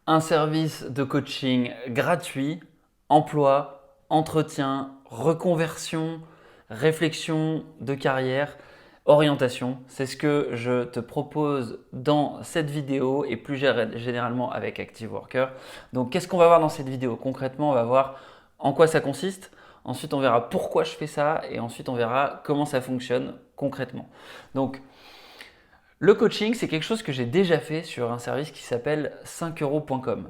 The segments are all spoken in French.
Un service de coaching gratuit, emploi, entretien, reconversion, réflexion de carrière, orientation. C'est ce que je te propose dans cette vidéo et plus généralement avec Active Worker. Donc qu'est-ce qu'on va voir dans cette vidéo? Concrètement, on va voir en quoi ça consiste. Ensuite, on verra pourquoi je fais ça et ensuite, on verra comment ça fonctionne concrètement. Donc, le coaching, c'est quelque chose que j'ai déjà fait sur un service qui s'appelle 5euros.com.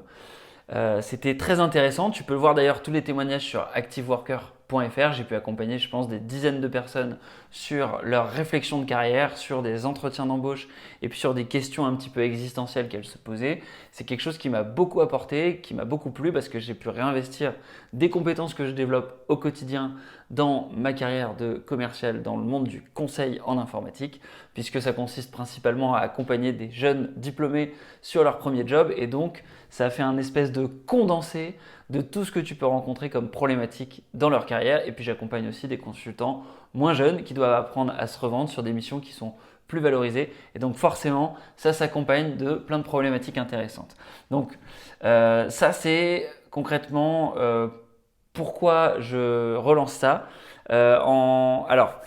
C'était très intéressant. Tu peux le voir d'ailleurs tous les témoignages sur activeworker.fr. J'ai pu accompagner, je pense, des dizaines de personnes sur leur réflexion de carrière, sur des entretiens d'embauche et puis sur des questions un petit peu existentielles qu'elles se posaient. C'est quelque chose qui m'a beaucoup apporté, qui m'a beaucoup plu parce que j'ai pu réinvestir des compétences que je développe au quotidien dans ma carrière de commercial dans le monde du conseil en informatique, puisque ça consiste principalement à accompagner des jeunes diplômés sur leur premier job et donc ça a fait un espèce de condensé de tout ce que tu peux rencontrer comme problématique dans leur carrière. Et puis j'accompagne aussi des consultants moins jeunes qui doivent apprendre à se revendre sur des missions qui sont plus valorisées. Et donc forcément, ça s'accompagne de plein de problématiques intéressantes. Donc ça c'est concrètement pourquoi je relance ça. Alors,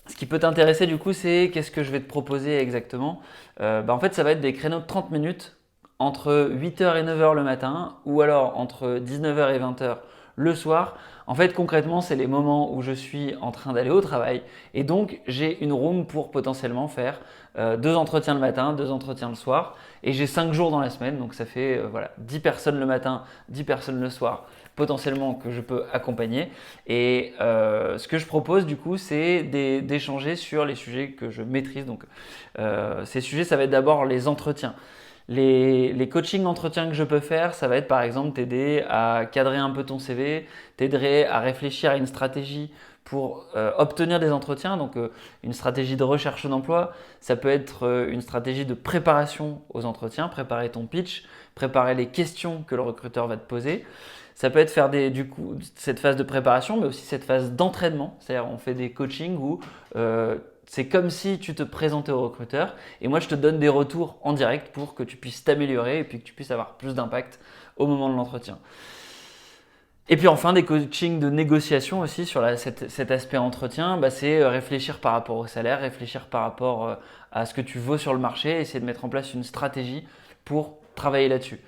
ce qui peut t'intéresser du coup, c'est qu'est-ce que je vais te proposer exactement. En fait, ça va être des créneaux de 30 minutes entre 8h et 9h le matin ou alors entre 19h et 20h le soir. En fait, concrètement, c'est les moments où je suis en train d'aller au travail et donc j'ai une room pour potentiellement faire 2 entretiens le matin, 2 entretiens le soir et j'ai 5 jours dans la semaine. Donc ça fait voilà, 10 personnes le matin, 10 personnes le soir potentiellement que je peux accompagner. Et ce que je propose du coup, c'est d'échanger sur les sujets que je maîtrise. Donc ces sujets, ça va être d'abord les entretiens. Les coachings entretiens que je peux faire, ça va être par exemple t'aider à cadrer un peu ton CV, t'aider à réfléchir à une stratégie pour obtenir des entretiens, donc une stratégie de recherche d'emploi. Ça peut être une stratégie de préparation aux entretiens, préparer ton pitch, préparer les questions que le recruteur va te poser. Ça peut être faire du coup, cette phase de préparation, mais aussi cette phase d'entraînement. C'est-à-dire, on fait des coachings où c'est comme si tu te présentais au recruteur et moi, je te donne des retours en direct pour que tu puisses t'améliorer et puis que tu puisses avoir plus d'impact au moment de l'entretien. Et puis enfin, des coachings de négociation aussi sur cet aspect entretien, c'est réfléchir par rapport au salaire, réfléchir par rapport à ce que tu vaux sur le marché, essayer de mettre en place une stratégie pour travailler là-dessus.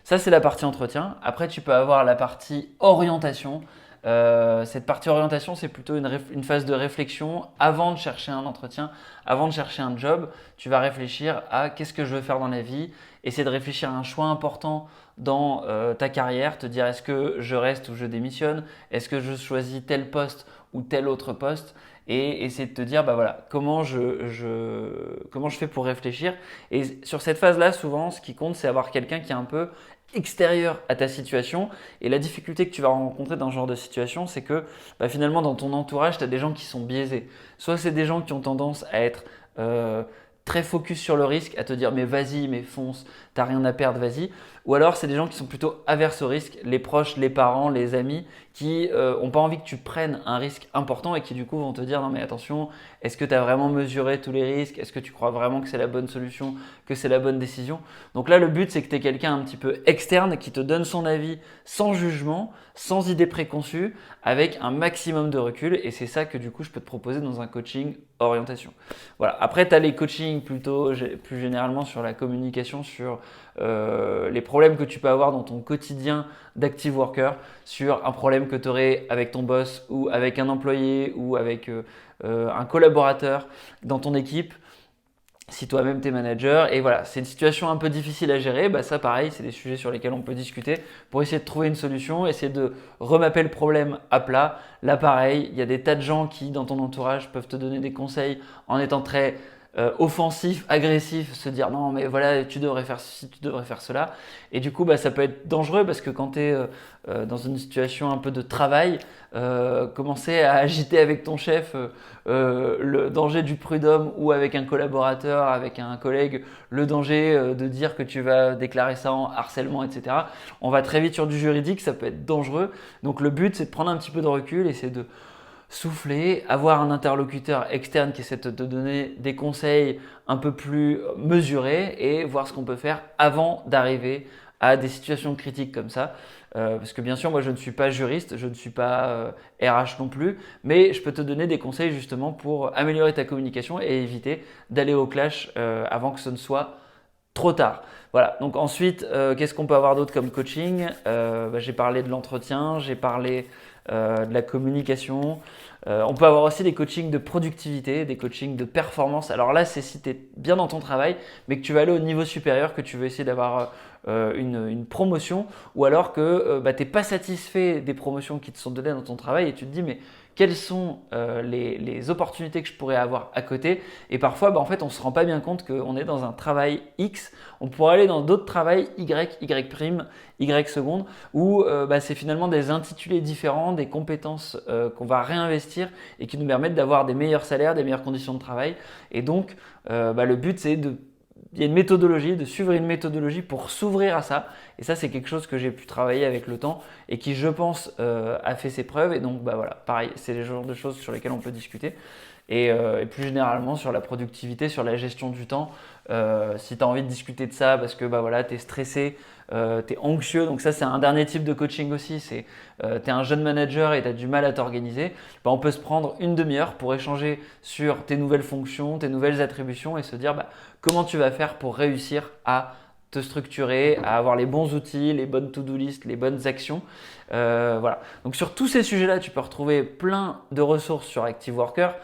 Ça, c'est la partie entretien. Après, tu peux avoir la partie orientation. Cette partie orientation, c'est plutôt une phase de réflexion avant de chercher un entretien, avant de chercher un job. Tu vas réfléchir à qu'est-ce que je veux faire dans la vie, essayer de réfléchir à un choix important dans ta carrière, te dire est-ce que je reste ou je démissionne, est-ce que je choisis tel poste ou tel autre poste et essayer de te dire voilà, comment je fais pour réfléchir. Et sur cette phase-là, souvent, ce qui compte, c'est avoir quelqu'un qui est un peu extérieur à ta situation. Et la difficulté que tu vas rencontrer dans ce genre de situation, c'est que finalement, dans ton entourage, tu as des gens qui sont biaisés. Soit c'est des gens qui ont tendance à être très focus sur le risque, à te dire mais vas-y, mais fonce, t'as rien à perdre, vas-y. Ou alors c'est des gens qui sont plutôt averses au risque, les proches, les parents, les amis, qui n'ont pas envie que tu prennes un risque important et qui du coup vont te dire non mais attention, est-ce que tu as vraiment mesuré tous les risques? Est-ce que tu crois vraiment que c'est la bonne solution, que c'est la bonne décision? Donc là le but c'est que tu aies quelqu'un un petit peu externe qui te donne son avis sans jugement, sans idée préconçue, avec un maximum de recul et c'est ça que du coup je peux te proposer dans un coaching orientation. Voilà. Après tu as les coachings plutôt plus généralement sur la communication, sur les problèmes que tu peux avoir dans ton quotidien d'active worker, sur un problème que tu aurais avec ton boss ou avec un employé ou avec un collaborateur dans ton équipe, si toi-même t'es manager. Et voilà, c'est une situation un peu difficile à gérer. Ça pareil, c'est des sujets sur lesquels on peut discuter pour essayer de trouver une solution, essayer de remapper le problème à plat. Là pareil, il y a des tas de gens qui dans ton entourage peuvent te donner des conseils en étant très offensif, agressif, se dire non mais voilà tu devrais faire ceci, tu devrais faire cela. Et du coup ça peut être dangereux parce que quand tu es dans une situation un peu de travail, commencer à agiter avec ton chef le danger du prud'homme ou avec un collaborateur, avec un collègue, le danger de dire que tu vas déclarer ça en harcèlement, etc. On va très vite sur du juridique, ça peut être dangereux. Donc le but c'est de prendre un petit peu de recul et c'est de souffler, avoir un interlocuteur externe qui essaie de te donner des conseils un peu plus mesurés et voir ce qu'on peut faire avant d'arriver à des situations critiques comme ça. Parce que bien sûr, moi je ne suis pas juriste, je ne suis pas RH non plus, mais je peux te donner des conseils justement pour améliorer ta communication et éviter d'aller au clash avant que ce ne soit trop tard. Voilà, donc ensuite, qu'est-ce qu'on peut avoir d'autre comme coaching? J'ai parlé de l'entretien, j'ai parlé de la communication. On peut avoir aussi des coachings de productivité, des coachings de performance. Alors là, c'est si tu es bien dans ton travail, mais que tu vas aller au niveau supérieur, que tu veux essayer d'avoir une promotion, ou alors que tu n'es pas satisfait des promotions qui te sont données dans ton travail et tu te dis, mais quelles sont les opportunités que je pourrais avoir à côté. Et parfois, en fait, on ne se rend pas bien compte qu'on est dans un travail X, on pourrait aller dans d'autres travails Y, Y prime, Y seconde, où c'est finalement des intitulés différents, des compétences qu'on va réinvestir et qui nous permettent d'avoir des meilleurs salaires, des meilleures conditions de travail. Et donc, le but, c'est il y a une méthodologie, de suivre une méthodologie pour s'ouvrir à ça. Et ça, c'est quelque chose que j'ai pu travailler avec le temps et qui, je pense, a fait ses preuves. Et donc, voilà, pareil, c'est le genre de choses sur lesquelles on peut discuter. Et plus généralement, sur la productivité, sur la gestion du temps, si tu as envie de discuter de ça parce que tu es stressé, tu es anxieux, donc ça c'est un dernier type de coaching aussi, c'est tu es un jeune manager et tu as du mal à t'organiser, on peut se prendre une demi-heure pour échanger sur tes nouvelles fonctions, tes nouvelles attributions et se dire comment tu vas faire pour réussir à te structurer, à avoir les bons outils, les bonnes to-do list, les bonnes actions. Voilà. Donc sur tous ces sujets-là, tu peux retrouver plein de ressources sur Active Worker.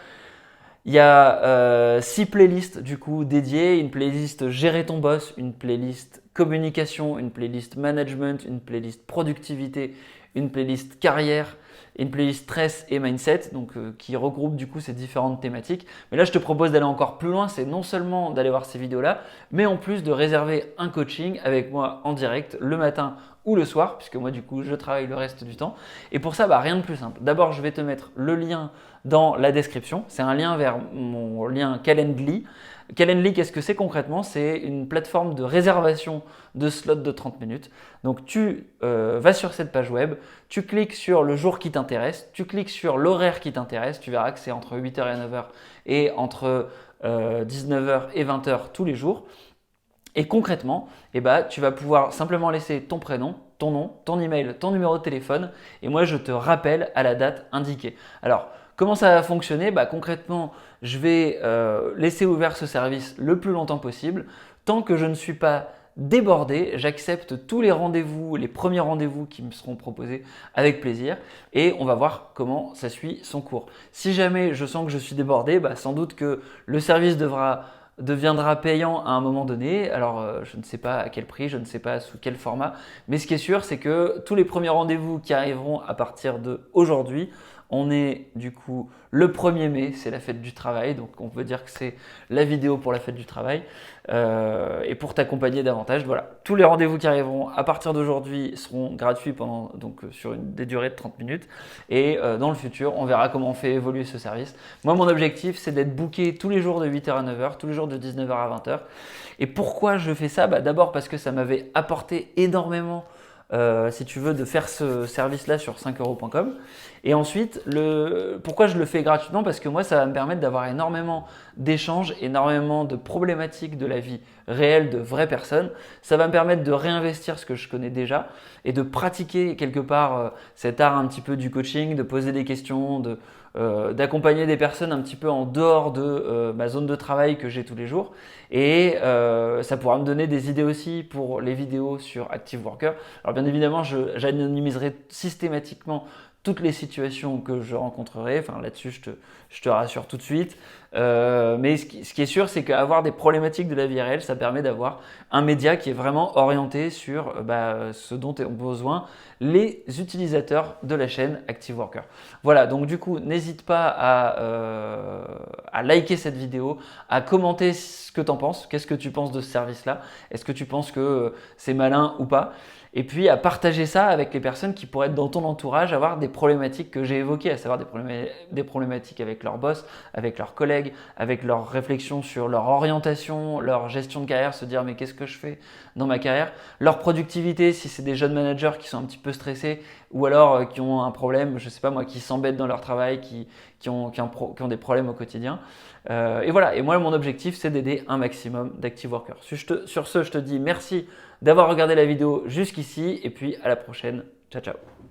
Il y a 6 playlists du coup dédiées, une playlist Gérer ton boss, une playlist communication, une playlist management, une playlist productivité, une playlist carrière, une playlist stress et mindset, donc qui regroupe du coup ces différentes thématiques. Mais là, je te propose d'aller encore plus loin, c'est non seulement d'aller voir ces vidéos-là, mais en plus de réserver un coaching avec moi en direct le matin ou le soir, puisque moi du coup je travaille le reste du temps. Et pour ça, rien de plus simple. D'abord, je vais te mettre le lien dans la description. C'est un lien vers mon lien Calendly. Calendly, qu'est-ce que c'est concrètement? C'est une plateforme de réservation de slots de 30 minutes. Donc tu vas sur cette page web, tu cliques sur le jour qui t'intéresse, tu cliques sur l'horaire qui t'intéresse, tu verras que c'est entre 8h et 9h et entre 19h et 20h tous les jours. Et concrètement, tu vas pouvoir simplement laisser ton prénom, ton nom, ton email, ton numéro de téléphone et moi je te rappelle à la date indiquée. Alors, comment ça va fonctionner? Concrètement, je vais laisser ouvert ce service le plus longtemps possible. Tant que je ne suis pas débordé, j'accepte tous les rendez-vous, les premiers rendez-vous qui me seront proposés avec plaisir et on va voir comment ça suit son cours. Si jamais je sens que je suis débordé, sans doute que le service deviendra payant à un moment donné. Alors, je ne sais pas à quel prix, je ne sais pas sous quel format, mais ce qui est sûr, c'est que tous les premiers rendez-vous qui arriveront à partir d'aujourd'hui, on est du coup le 1er mai, c'est la fête du travail, donc on peut dire que c'est la vidéo pour la fête du travail et pour t'accompagner davantage. Voilà, tous les rendez-vous qui arriveront à partir d'aujourd'hui seront gratuits sur des durées de 30 minutes et dans le futur, on verra comment on fait évoluer ce service. Moi, mon objectif, c'est d'être booké tous les jours de 8h à 9h, tous les jours de 19h à 20h. Et pourquoi je fais ça? D'abord parce que ça m'avait apporté énormément si tu veux, de faire ce service-là sur 5euros.com. Et ensuite, pourquoi je le fais gratuitement? Parce que moi, ça va me permettre d'avoir énormément d'échanges, énormément de problématiques de la vie réelle de vraies personnes. Ça va me permettre de réinvestir ce que je connais déjà et de pratiquer quelque part cet art un petit peu du coaching, de poser des questions, d'accompagner des personnes un petit peu en dehors de ma zone de travail que j'ai tous les jours. Et ça pourra me donner des idées aussi pour les vidéos sur Active Worker. Alors bien évidemment, j'anonymiserai systématiquement toutes les situations que je rencontrerai. Enfin, là-dessus, je te rassure tout de suite. Mais ce qui est sûr, c'est qu'avoir des problématiques de la vie réelle, ça permet d'avoir un média qui est vraiment orienté sur ce dont ont besoin les utilisateurs de la chaîne Active Worker. Voilà, donc du coup, n'hésite pas à liker cette vidéo, à commenter ce que tu en penses. Qu'est-ce que tu penses de ce service-là? Est-ce que tu penses que c'est malin ou pas? Et puis à partager ça avec les personnes qui pourraient être dans ton entourage, avoir des problématiques que j'ai évoquées, à savoir des problématiques avec leur boss, avec leurs collègues, collègues avec leurs réflexions sur leur orientation, leur gestion de carrière, se dire mais qu'est-ce que je fais dans ma carrière, leur productivité si c'est des jeunes managers qui sont un petit peu stressés ou alors qui ont un problème, je sais pas moi, qui s'embêtent dans leur travail, qui ont des problèmes au quotidien. Et voilà, et moi mon objectif c'est d'aider un maximum d'active workers. Sur ce, je te dis merci d'avoir regardé la vidéo jusqu'ici et puis à la prochaine. Ciao ciao.